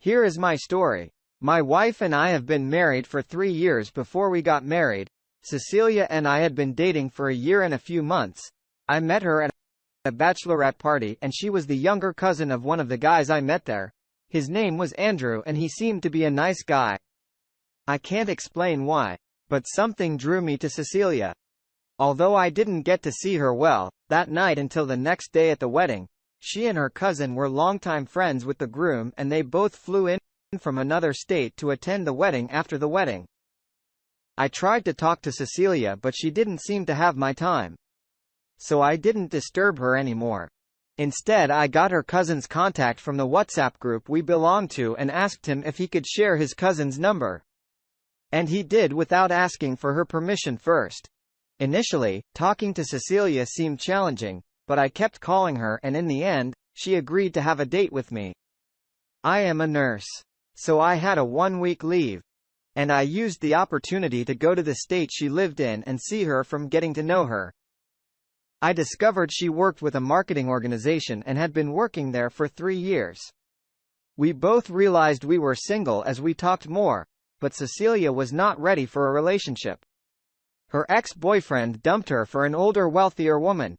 Here is my story. My wife and I have been married for 3 years. Before we got married, Cecilia and I had been dating for a year and a few months. I met her at a bachelorette party and she was the younger cousin of one of the guys I met there. His name was Andrew and he seemed to be a nice guy. I can't explain why, but something drew me to Cecilia. Although I didn't get to see her well that night until the next day at the wedding, she and her cousin were longtime friends with the groom and they both flew in from another state to attend the wedding after the wedding. I tried to talk to Cecilia but she didn't seem to have my time. So I didn't disturb her anymore. Instead I got her cousin's contact from the WhatsApp group we belonged to and asked him if he could share his cousin's number. And he did without asking for her permission first. Initially, talking to Cecilia seemed challenging, but I kept calling her and in the end, she agreed to have a date with me. I am a nurse, so I had a 1-week leave. And I used the opportunity to go to the state she lived in and see her from getting to know her. I discovered she worked with a marketing organization and had been working there for 3 years. We both realized we were single as we talked more, but Cecilia was not ready for a relationship. Her ex-boyfriend dumped her for an older, wealthier woman.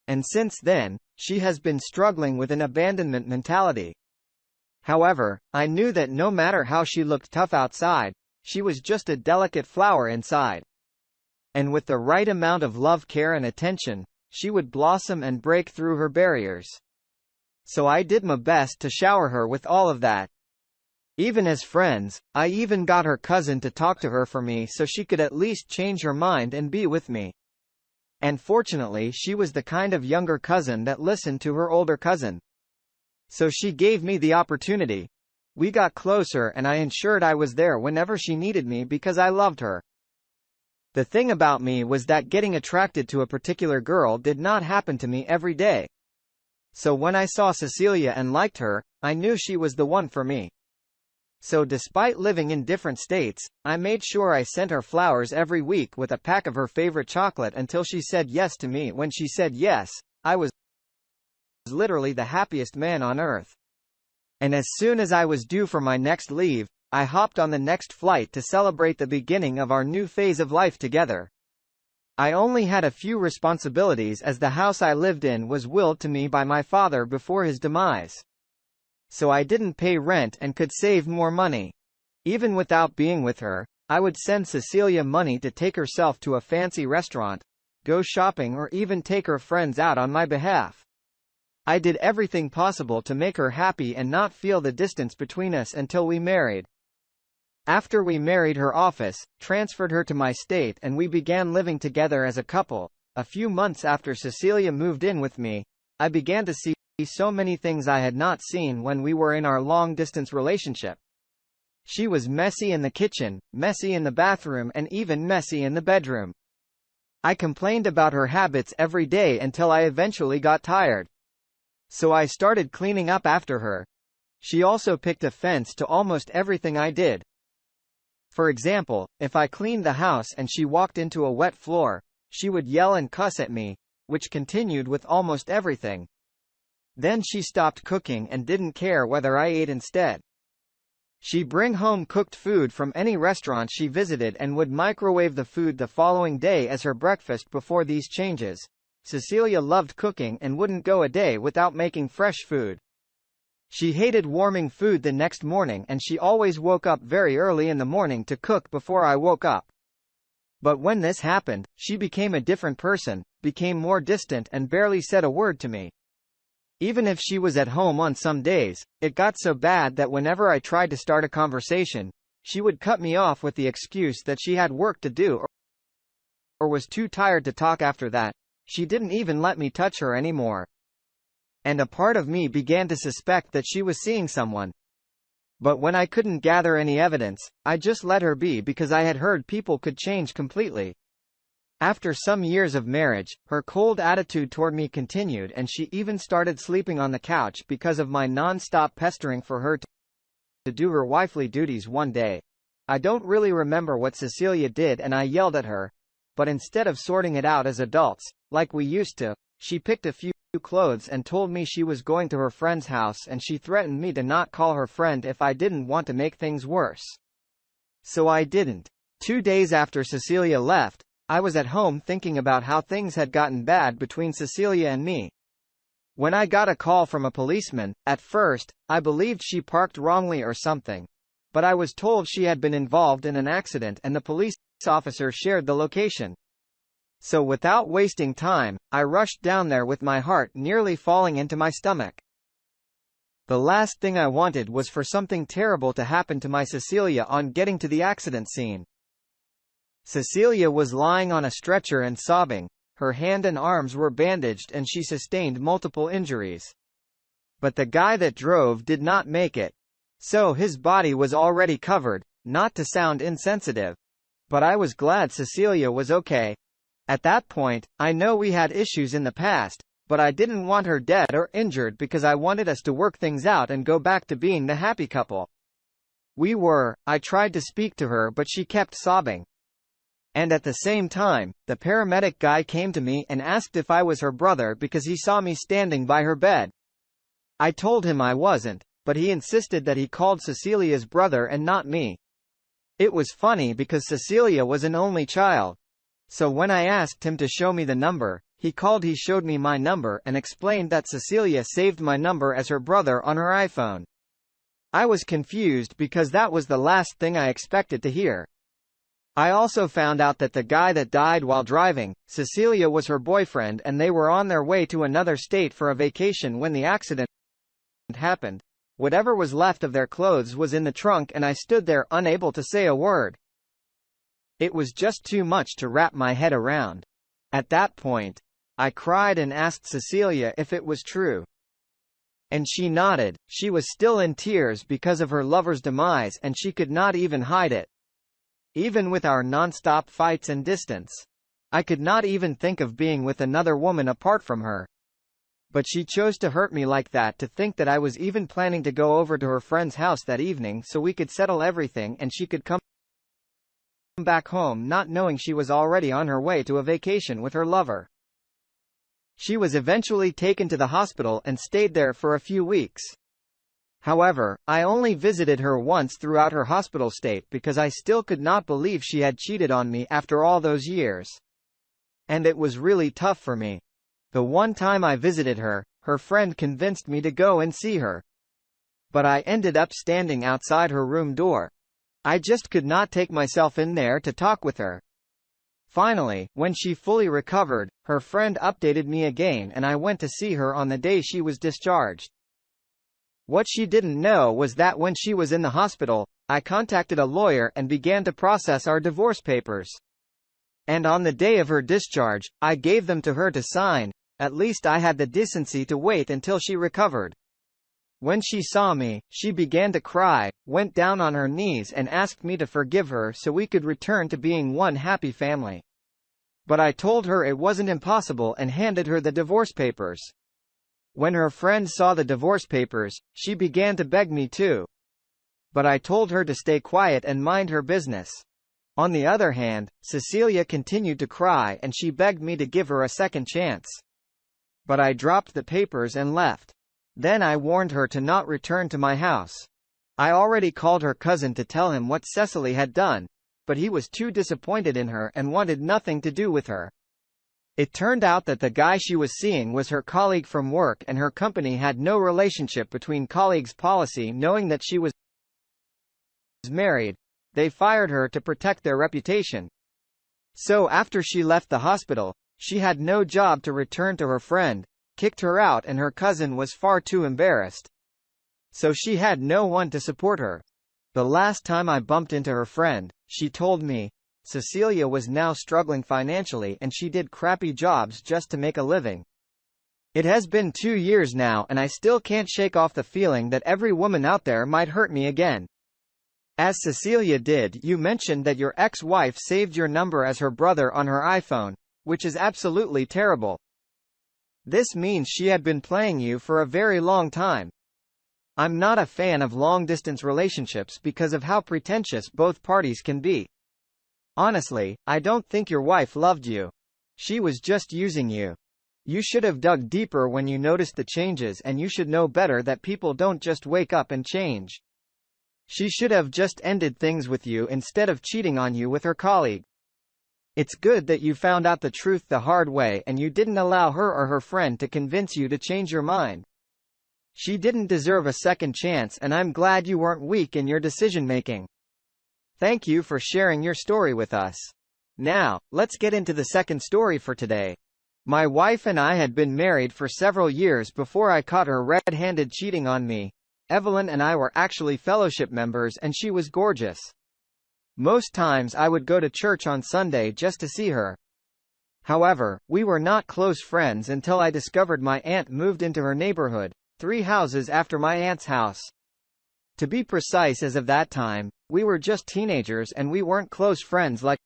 And since then, she has been struggling with an abandonment mentality. However, I knew that no matter how she looked tough outside, she was just a delicate flower inside. And with the right amount of love, care and attention, she would blossom and break through her barriers. So I did my best to shower her with all of that. Even as friends, I even got her cousin to talk to her for me so she could at least change her mind and be with me. And fortunately she was the kind of younger cousin that listened to her older cousin. So she gave me the opportunity. We got closer and I ensured I was there whenever she needed me because I loved her. The thing about me was that getting attracted to a particular girl did not happen to me every day. So when I saw Cecilia and liked her, I knew she was the one for me. So despite living in different states, I made sure I sent her flowers every week with a pack of her favorite chocolate until she said yes to me. When she said yes, I was literally the happiest man on earth. And as soon as I was due for my next leave, I hopped on the next flight to celebrate the beginning of our new phase of life together. I only had a few responsibilities as the house I lived in was willed to me by my father before his demise. So I didn't pay rent and could save more money. Even without being with her, I would send Cecilia money to take herself to a fancy restaurant, go shopping or even take her friends out on my behalf. I did everything possible to make her happy and not feel the distance between us until we married. After we married, her office transferred her to my state and we began living together as a couple. A few months after Cecilia moved in with me, I began to see so many things I had not seen when we were in our long-distance relationship. She was messy in the kitchen, messy in the bathroom and even messy in the bedroom. I complained about her habits every day until I eventually got tired. So I started cleaning up after her. She also picked offense to almost everything I did. For example, if I cleaned the house and she walked into a wet floor, she would yell and cuss at me, which continued with almost everything. Then she stopped cooking and didn't care whether I ate instead. She'd bring home cooked food from any restaurant she visited and would microwave the food the following day as her breakfast. Before these changes, Cecilia loved cooking and wouldn't go a day without making fresh food. She hated warming food the next morning and she always woke up very early in the morning to cook before I woke up. But when this happened, she became a different person, became more distant and barely said a word to me. Even if she was at home on some days, it got so bad that whenever I tried to start a conversation, she would cut me off with the excuse that she had work to do or was too tired to talk. After that, she didn't even let me touch her anymore. And a part of me began to suspect that she was seeing someone. But when I couldn't gather any evidence, I just let her be because I had heard people could change completely. After some years of marriage, her cold attitude toward me continued and she even started sleeping on the couch because of my non-stop pestering for her to do her wifely duties. One day, I don't really remember what Cecilia did and I yelled at her, but instead of sorting it out as adults, like we used to, she picked a few clothes and told me she was going to her friend's house, and she threatened me to not call her friend if I didn't want to make things worse. So I didn't. 2 days after Cecilia left, I was at home thinking about how things had gotten bad between Cecilia and me. When I got a call from a policeman, at first, I believed she parked wrongly or something. But I was told she had been involved in an accident and the police officer shared the location. So without wasting time, I rushed down there with my heart nearly falling into my stomach. The last thing I wanted was for something terrible to happen to my Cecilia on getting to the accident scene. Cecilia was lying on a stretcher and sobbing. Her hand and arms were bandaged and she sustained multiple injuries. But the guy that drove did not make it. So his body was already covered, not to sound insensitive. But I was glad Cecilia was okay. At that point, I know we had issues in the past, but I didn't want her dead or injured because I wanted us to work things out and go back to being the happy couple. I tried to speak to her but she kept sobbing. And at the same time, the paramedic guy came to me and asked if I was her brother because he saw me standing by her bed. I told him I wasn't, but he insisted that he called Cecilia's brother and not me. It was funny because Cecilia was an only child. So when I asked him to show me the number, he showed me my number and explained that Cecilia saved my number as her brother on her iPhone. I was confused because that was the last thing I expected to hear. I also found out that the guy that died while driving, Cecilia was her boyfriend and they were on their way to another state for a vacation when the accident happened. Whatever was left of their clothes was in the trunk and I stood there unable to say a word. It was just too much to wrap my head around. At that point, I cried and asked Cecilia if it was true. And she nodded. She was still in tears because of her lover's demise and she could not even hide it. Even with our non-stop fights and distance, I could not even think of being with another woman apart from her. But she chose to hurt me like that, to think that I was even planning to go over to her friend's house that evening so we could settle everything and she could come back home, not knowing she was already on her way to a vacation with her lover. She was eventually taken to the hospital and stayed there for a few weeks. However, I only visited her once throughout her hospital stay because I still could not believe she had cheated on me after all those years. And it was really tough for me. The one time I visited her, her friend convinced me to go and see her. But I ended up standing outside her room door. I just could not take myself in there to talk with her. Finally, when she fully recovered, her friend updated me again and I went to see her on the day she was discharged. What she didn't know was that when she was in the hospital, I contacted a lawyer and began to process our divorce papers. And on the day of her discharge, I gave them to her to sign. At least I had the decency to wait until she recovered. When she saw me, she began to cry, went down on her knees and asked me to forgive her so we could return to being one happy family. But I told her it wasn't impossible and handed her the divorce papers. When her friend saw the divorce papers, she began to beg me too. But I told her to stay quiet and mind her business. On the other hand, Cecilia continued to cry and she begged me to give her a second chance. But I dropped the papers and left. Then I warned her to not return to my house. I already called her cousin to tell him what Cecily had done, but he was too disappointed in her and wanted nothing to do with her. It turned out that the guy she was seeing was her colleague from work and her company had no relationship between colleagues policy. Knowing that she was married, they fired her to protect their reputation. So after she left the hospital, she had no job to return to her friend, kicked her out, and her cousin was far too embarrassed. So she had no one to support her. The last time I bumped into her friend, she told me, Cecilia was now struggling financially and she did crappy jobs just to make a living. It has been 2 years now and I still can't shake off the feeling that every woman out there might hurt me again. As Cecilia did, you mentioned that your ex-wife saved your number as her brother on her iPhone, which is absolutely terrible. This means she had been playing you for a very long time. I'm not a fan of long-distance relationships because of how pretentious both parties can be. Honestly, I don't think your wife loved you. She was just using you. You should have dug deeper when you noticed the changes, and you should know better that people don't just wake up and change. She should have just ended things with you instead of cheating on you with her colleague. It's good that you found out the truth the hard way and you didn't allow her or her friend to convince you to change your mind. She didn't deserve a second chance, and I'm glad you weren't weak in your decision-making. Thank you for sharing your story with us. Now, let's get into the second story for today. My wife and I had been married for several years before I caught her red-handed cheating on me. Evelyn and I were actually fellowship members, and she was gorgeous. Most times I would go to church on Sunday just to see her. However, we were not close friends until I discovered my aunt moved into her neighborhood, 3 houses after my aunt's house. To be precise, as of that time, we were just teenagers and we weren't close friends like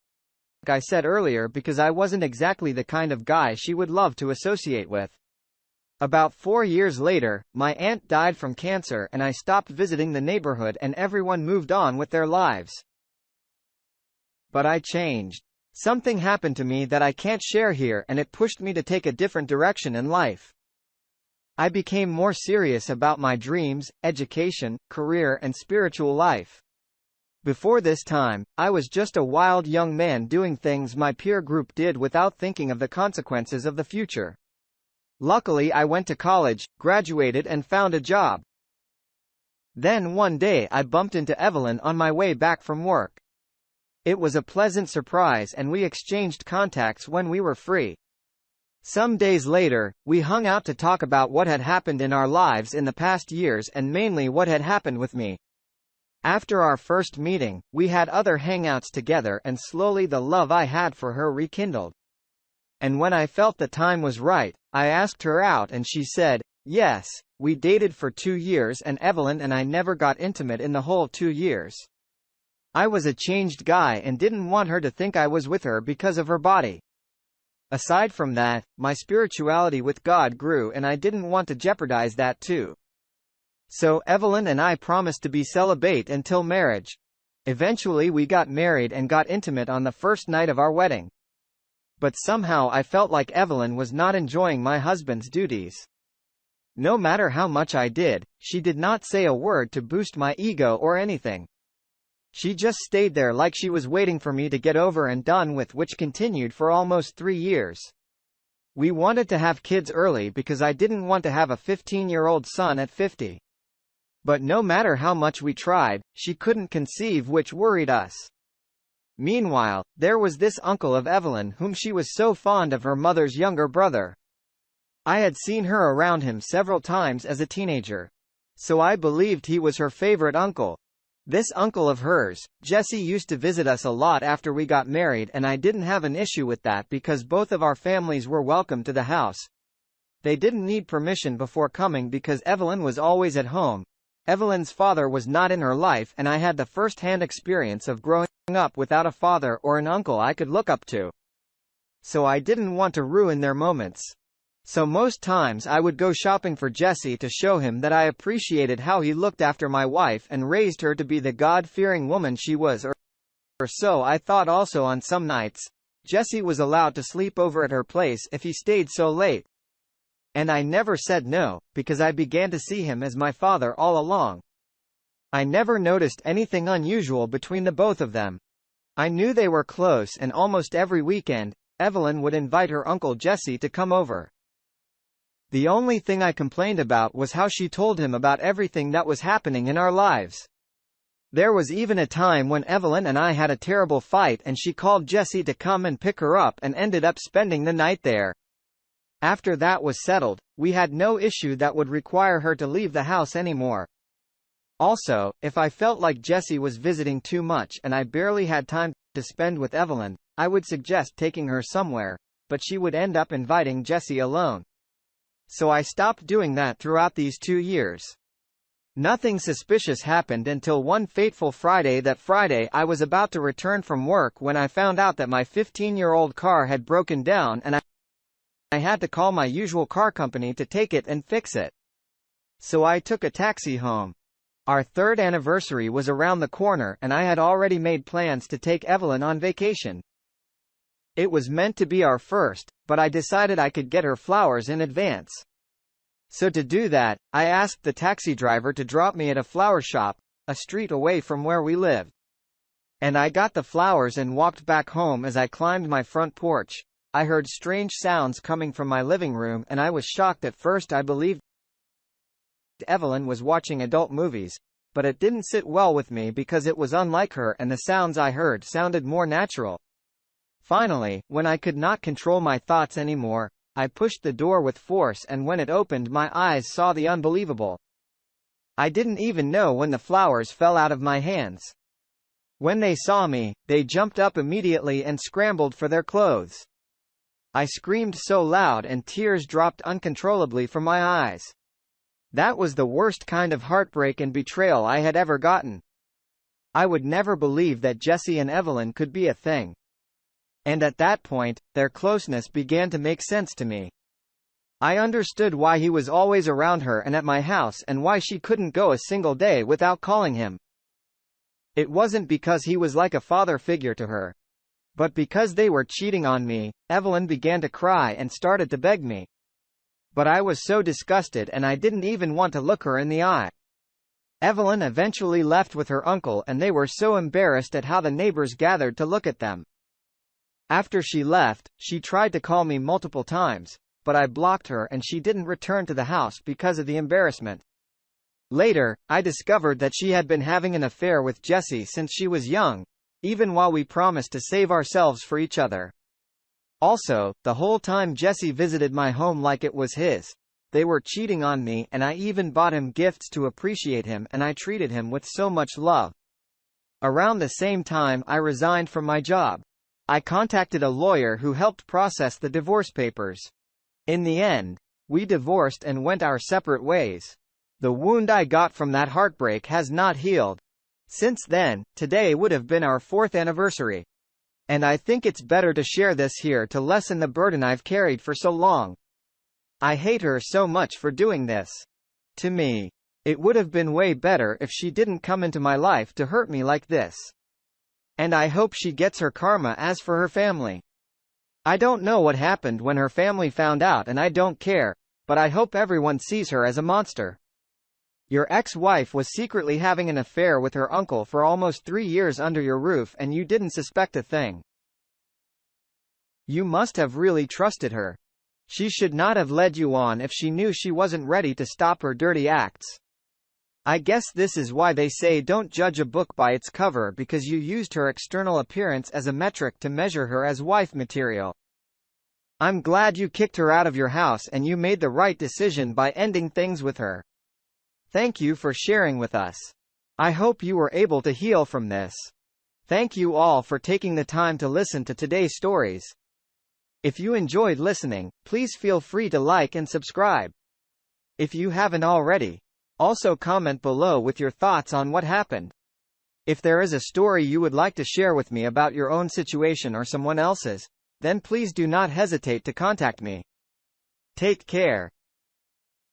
I said earlier, because I wasn't exactly the kind of guy she would love to associate with. About 4 years later, my aunt died from cancer and I stopped visiting the neighborhood and everyone moved on with their lives. But I changed. Something happened to me that I can't share here, and it pushed me to take a different direction in life. I became more serious about my dreams, education, career, and spiritual life. Before this time, I was just a wild young man doing things my peer group did without thinking of the consequences of the future. Luckily, I went to college, graduated, and found a job. Then one day I bumped into Evelyn on my way back from work. It was a pleasant surprise and we exchanged contacts when we were free. Some days later, we hung out to talk about what had happened in our lives in the past years and mainly what had happened with me. After our first meeting, we had other hangouts together and slowly the love I had for her rekindled. And when I felt the time was right, I asked her out and she said, yes. We dated for 2 years and Evelyn and I never got intimate in the whole 2 years. I was a changed guy and didn't want her to think I was with her because of her body. Aside from that, my spirituality with God grew and I didn't want to jeopardize that too. So Evelyn and I promised to be celibate until marriage. Eventually we got married and got intimate on the first night of our wedding. But somehow I felt like Evelyn was not enjoying my husband's duties. No matter how much I did, she did not say a word to boost my ego or anything. She just stayed there like she was waiting for me to get over and done with, which continued for almost 3 years. We wanted to have kids early because I didn't want to have a 15-year-old son at 50. But no matter how much we tried, she couldn't conceive, which worried us. Meanwhile, there was this uncle of Evelyn whom she was so fond of, her mother's younger brother. I had seen her around him several times as a teenager. So I believed he was her favorite uncle. This uncle of hers, Jesse, used to visit us a lot after we got married, and I didn't have an issue with that because both of our families were welcome to the house. They didn't need permission before coming because Evelyn was always at home. Evelyn's father was not in her life and I had the first-hand experience of growing up without a father or an uncle I could look up to. So I didn't want to ruin their moments. So most times I would go shopping for Jesse to show him that I appreciated how he looked after my wife and raised her to be the God-fearing woman she was, or so I thought. Also on some nights, Jesse was allowed to sleep over at her place if he stayed so late. And I never said no, because I began to see him as my father all along. I never noticed anything unusual between the both of them. I knew they were close, and almost every weekend, Evelyn would invite her uncle Jesse to come over. The only thing I complained about was how she told him about everything that was happening in our lives. There was even a time when Evelyn and I had a terrible fight and she called Jesse to come and pick her up and ended up spending the night there. After that was settled, we had no issue that would require her to leave the house anymore. Also, if I felt like Jesse was visiting too much and I barely had time to spend with Evelyn, I would suggest taking her somewhere, but she would end up inviting Jesse alone. So I stopped doing that throughout these 2 years. Nothing suspicious happened until one fateful Friday. That Friday I was about to return from work when I found out that my 15-year-old car had broken down and I had to call my usual car company to take it and fix it. So I took a taxi home. Our 3rd anniversary was around the corner and I had already made plans to take Evelyn on vacation. It was meant to be our first, but I decided I could get her flowers in advance. So to do that, I asked the taxi driver to drop me at a flower shop, a street away from where we lived. And I got the flowers and walked back home. As I climbed my front porch, I heard strange sounds coming from my living room, and I was shocked. At first I believed Evelyn was watching adult movies, but it didn't sit well with me because it was unlike her and the sounds I heard sounded more natural. Finally, when I could not control my thoughts anymore, I pushed the door with force, and when it opened my eyes saw the unbelievable. I didn't even know when the flowers fell out of my hands. When they saw me, they jumped up immediately and scrambled for their clothes. I screamed so loud and tears dropped uncontrollably from my eyes. That was the worst kind of heartbreak and betrayal I had ever gotten. I would never believe that Jesse and Evelyn could be a thing. And at that point, their closeness began to make sense to me. I understood why he was always around her and at my house, and why she couldn't go a single day without calling him. It wasn't because he was like a father figure to her, but because they were cheating on me. Evelyn began to cry and started to beg me. But I was so disgusted and I didn't even want to look her in the eye. Evelyn eventually left with her uncle, and they were so embarrassed at how the neighbors gathered to look at them. After she left, she tried to call me multiple times, but I blocked her and she didn't return to the house because of the embarrassment. Later, I discovered that she had been having an affair with Jesse since she was young, even while we promised to save ourselves for each other. Also, the whole time Jesse visited my home like it was his, they were cheating on me, and I even bought him gifts to appreciate him, and I treated him with so much love. Around the same time I resigned from my job. I contacted a lawyer who helped process the divorce papers. In the end, we divorced and went our separate ways. The wound I got from that heartbreak has not healed. Since then, today would have been our 4th anniversary. And I think it's better to share this here to lessen the burden I've carried for so long. I hate her so much for doing this. To me, it would have been way better if she didn't come into my life to hurt me like this. And I hope she gets her karma. As for her family, I don't know what happened when her family found out, and I don't care, but I hope everyone sees her as a monster. Your ex-wife was secretly having an affair with her uncle for almost 3 years under your roof, and you didn't suspect a thing. You must have really trusted her. She should not have led you on if she knew she wasn't ready to stop her dirty acts. I guess this is why they say don't judge a book by its cover, because you used her external appearance as a metric to measure her as wife material. I'm glad you kicked her out of your house, and you made the right decision by ending things with her. Thank you for sharing with us. I hope you were able to heal from this. Thank you all for taking the time to listen to today's stories. If you enjoyed listening, please feel free to like and subscribe. If you haven't already, also comment below with your thoughts on what happened. If there is a story you would like to share with me about your own situation or someone else's, then please do not hesitate to contact me. Take care.